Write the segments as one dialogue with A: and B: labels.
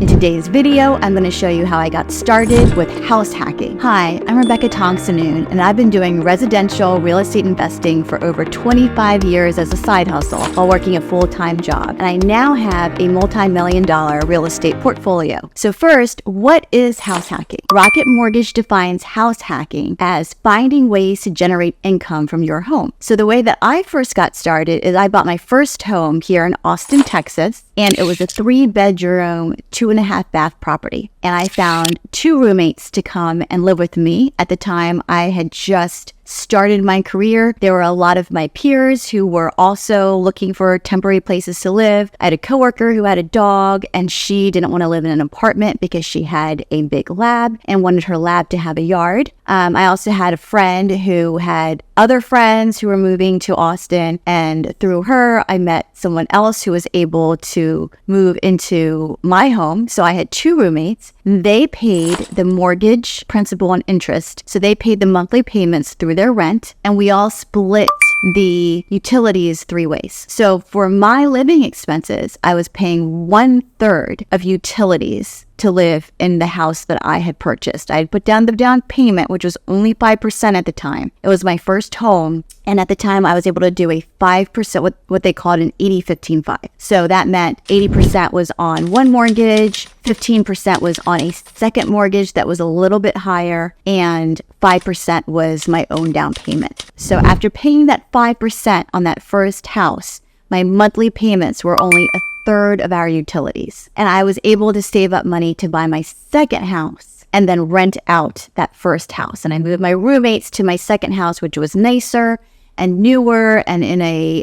A: In today's video, I'm going to show you how I got started with house hacking. Hi, I'm Rebecca Tongsonoon, and I've been doing residential real estate investing for over 25 years as a side hustle while working a full-time job. And I now have a multi-million-dollar real estate portfolio. So first, what is house hacking? Rocket Mortgage defines house hacking as finding ways to generate income from your home. So the way that I first got started is I bought my first home here in Austin, Texas, and it was a 3-bedroom, 2.5 bath property. And I found 2 roommates to come and live with me. At the time, I had just started my career. There were a lot of my peers who were also looking for temporary places to live. I had a coworker who had a dog, and she didn't want to live in an apartment because she had a big lab and wanted her lab to have a yard. I also had a friend who had other friends who were moving to Austin, and through her, I met someone else who was able to move into my home. So I had 2 roommates. They paid the mortgage, principal, and interest. So they paid the monthly payments through their rent, and we all split the utilities 3 ways. So for my living expenses, I was paying 1/3 of utilities to live in the house that I had purchased. I had put down the down payment, which was only 5% at the time. It was my first home. And at the time, I was able to do a 5%, what they called an 80-15-5. So that meant 80% was on one mortgage, 15% was on a second mortgage that was a little bit higher, and 5% was my own down payment. So after paying that 5% on that first house, my monthly payments were only a third of our utilities. And I was able to save up money to buy my second house and then rent out that first house. And I moved my roommates to my second house, which was nicer and newer and in a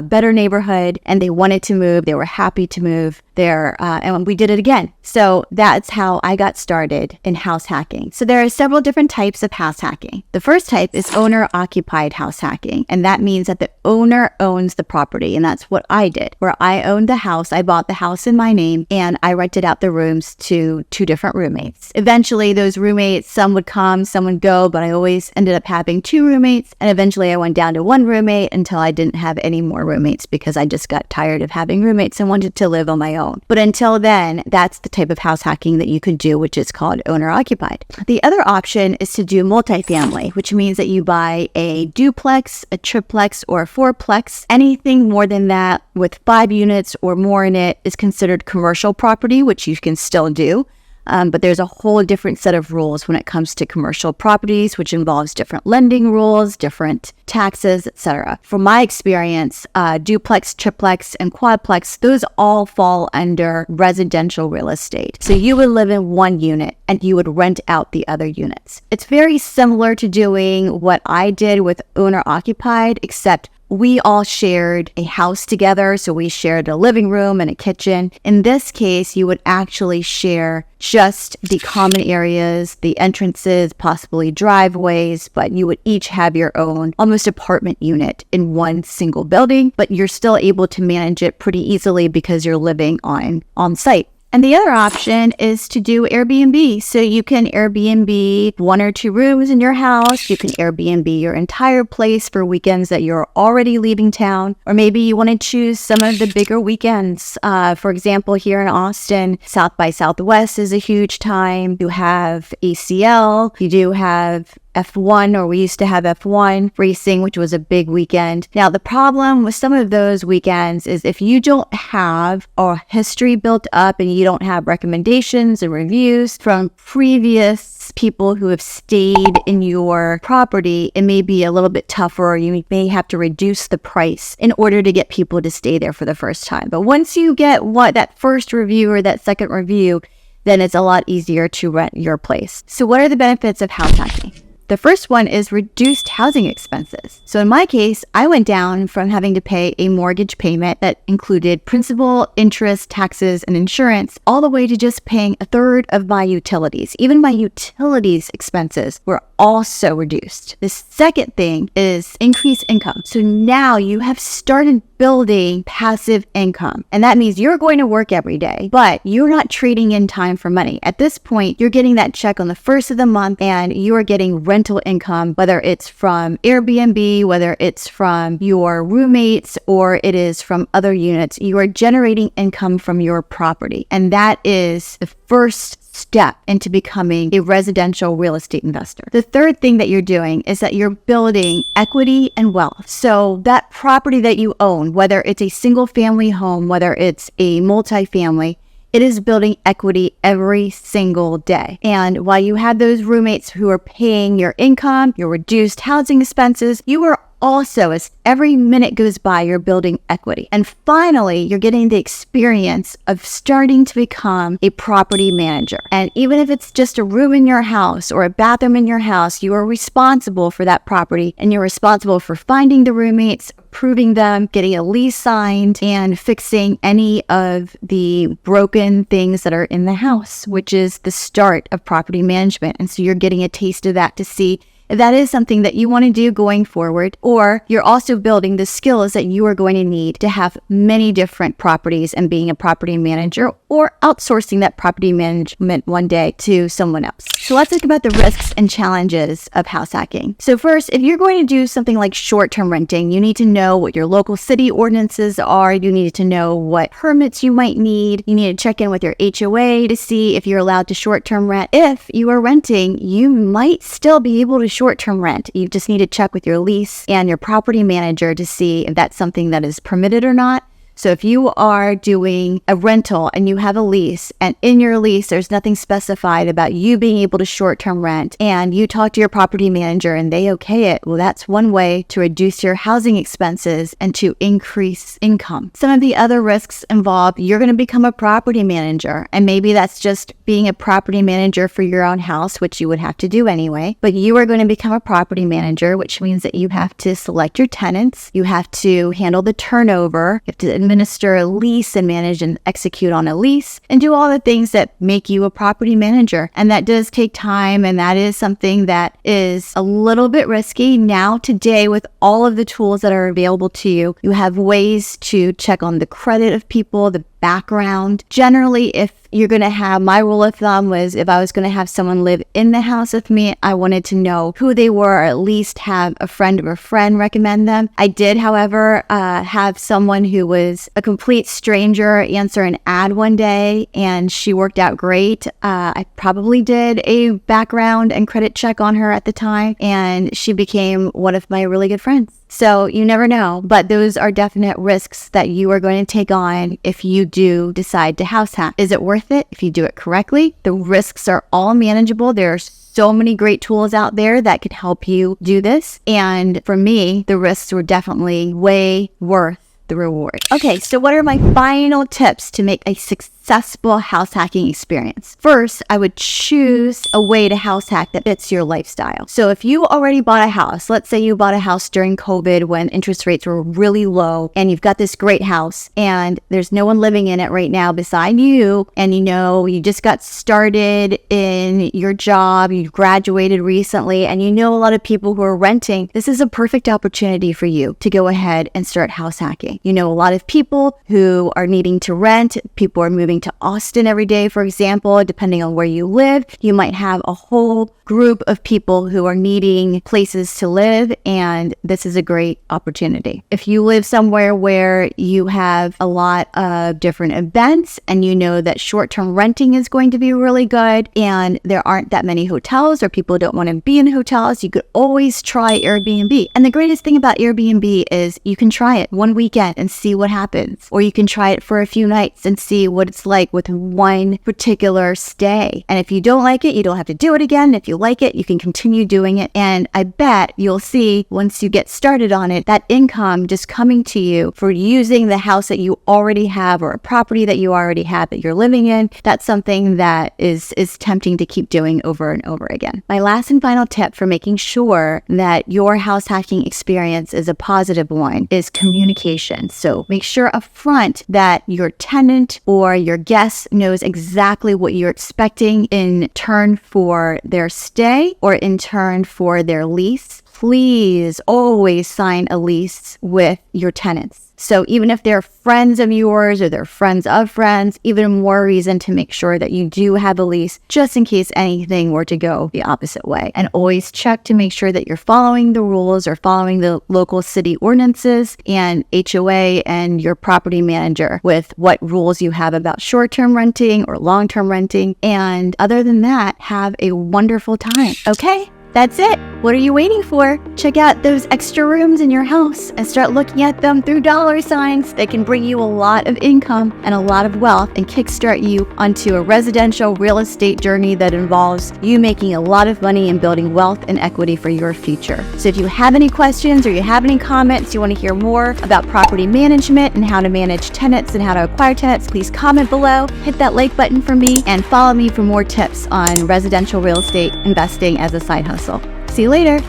A: better neighborhood. And they wanted to move. They were happy to move there. And we did it again. So that's how I got started in house hacking. So there are several different types of house hacking. The first type is owner-occupied house hacking. And that means that the owner owns the property. And that's what I did, where I owned the house. I bought the house in my name, and I rented out the rooms to 2 different roommates. Eventually, those roommates, some would come, some would go, but I always ended up having 2 roommates. And eventually I went down to 1 roommate until I didn't have any more roommates because I just got tired of having roommates and wanted to live on my own. But until then, that's the type of house hacking that you could do, which is called owner-occupied. The other option is to do multifamily, which means that you buy a duplex, a triplex, or a fourplex. Anything more than that with 5 units or more in it is considered commercial property, which you can still do. But there's a whole different set of rules when it comes to commercial properties, which involves different lending rules, different taxes, etc. From my experience, duplex, triplex, and quadplex, those all fall under residential real estate. So you would live in 1 unit and you would rent out the other units. It's very similar to doing what I did with owner-occupied, except we all shared a house together, so we shared a living room and a kitchen. In this case, you would actually share just the common areas, the entrances, possibly driveways, but you would each have your own almost apartment unit in 1 single building, but you're still able to manage it pretty easily because you're living on site. And the other option is to do Airbnb. So you can Airbnb 1 or 2 rooms in your house. You can Airbnb your entire place for weekends that you're already leaving town. Or maybe you want to choose some of the bigger weekends. For example, here in Austin, South by Southwest is a huge time. You have ACL. You do have F1, or we used to have F1 racing, which was a big weekend. Now, the problem with some of those weekends is if you don't have a history built up and you don't have recommendations and reviews from previous people who have stayed in your property, it may be a little bit tougher, or you may have to reduce the price in order to get people to stay there for the first time. But once you get that first review or that second review, then it's a lot easier to rent your place. So what are the benefits of house hacking? The first one is reduced housing expenses. So in my case, I went down from having to pay a mortgage payment that included principal, interest, taxes, and insurance, all the way to just paying 1/3 of my utilities. Even my utilities expenses were also reduced. The second thing is increased income. So now you have started building passive income. And that means you're going to work every day, but you're not trading in time for money. At this point, you're getting that check on the first of the month, and you are getting rent rental income, whether it's from Airbnb, whether it's from your roommates, or it is from other units. You are generating income from your property. And that is the first step into becoming a residential real estate investor. The third thing that you're doing is that you're building equity and wealth. So that property that you own, whether it's a single family home, whether it's a multifamily, it is building equity every single day. And while you have those roommates who are paying your income, your reduced housing expenses, you are also, as every minute goes by, you're building equity. And finally, you're getting the experience of starting to become a property manager. And even if it's just a room in your house or a bathroom in your house, you are responsible for that property, and you're responsible for finding the roommates, approving them, getting a lease signed, and fixing any of the broken things that are in the house, which is the start of property management. And so you're getting a taste of that to see if that is something that you want to do going forward, or you're also building the skills that you are going to need to have many different properties and being a property manager, or outsourcing that property management one day to someone else. So let's talk about the risks and challenges of house hacking. So first, if you're going to do something like short-term renting, you need to know what your local city ordinances are. You need to know what permits you might need. You need to check in with your HOA to see if you're allowed to short-term rent. If you are renting, you might still be able to short-term rent. You just need to check with your lease and your property manager to see if that's something that is permitted or not. So if you are doing a rental and you have a lease, and in your lease there's nothing specified about you being able to short-term rent, and you talk to your property manager and they okay it, well, that's one way to reduce your housing expenses and to increase income. Some of the other risks involve you're going to become a property manager, and maybe that's just being a property manager for your own house, which you would have to do anyway, but you are going to become a property manager, which means that you have to select your tenants, you have to handle the turnover, you have to administer a lease and manage and execute on a lease, and do all the things that make you a property manager. And that does take time, and that is something that is a little bit risky. Now, today, with all of the tools that are available to you, you have ways to check on the credit of people, the background. Generally, if you're going to have, my rule of thumb was if I was going to have someone live in the house with me, I wanted to know who they were, or at least have a friend of a friend recommend them. I did, however, have someone who was a complete stranger answer an ad one day, and she worked out great. I probably did a background and credit check on her at the time, and she became one of my really good friends. So you never know, but those are definite risks that you are going to take on if you do decide to house hack. Is it worth it if you do it correctly? The risks are all manageable. There are so many great tools out there that could help you do this. And for me, the risks were definitely way worth the reward. Okay, so what are my final tips to make a successful house hacking experience? First, I would choose a way to house hack that fits your lifestyle. So if you already bought a house, let's say you bought a house during COVID when interest rates were really low, and you've got this great house and there's no one living in it right now beside you, and you know you just got started in your job, you graduated recently, and you know a lot of people who are renting, this is a perfect opportunity for you to go ahead and start house hacking. You know a lot of people who are needing to rent. People are moving to Austin every day, for example. Depending on where you live, you might have a whole group of people who are needing places to live, and this is a great opportunity. If you live somewhere where you have a lot of different events and you know that short-term renting is going to be really good, and there aren't that many hotels or people don't want to be in hotels, you could always try Airbnb. And the greatest thing about Airbnb is you can try it one weekend and see what happens, or you can try it for a few nights and see what it's like with one particular stay. And if you don't like it, you don't have to do it again. If you like it, you can continue doing it. And I bet you'll see once you get started on it, that income just coming to you for using the house that you already have, or a property that you already have that you're living in. That's something that is tempting to keep doing over and over again. My last and final tip for making sure that your house hacking experience is a positive one is communication. So make sure up front that your tenant or your guest knows exactly what you're expecting in turn for their stay or in turn for their lease. Please always sign a lease with your tenants. So even if they're friends of yours or they're friends of friends, even more reason to make sure that you do have a lease just in case anything were to go the opposite way. And always check to make sure that you're following the rules or following the local city ordinances and HOA and your property manager with what rules you have about short-term renting or long-term renting. And other than that, have a wonderful time. Okay? That's it. What are you waiting for? Check out those extra rooms in your house and start looking at them through dollar signs. They can bring you a lot of income and a lot of wealth and kickstart you onto a residential real estate journey that involves you making a lot of money and building wealth and equity for your future. So if you have any questions or you have any comments, you want to hear more about property management and how to manage tenants and how to acquire tenants, please comment below, hit that like button for me, and follow me for more tips on residential real estate investing as a side hustle. See you later.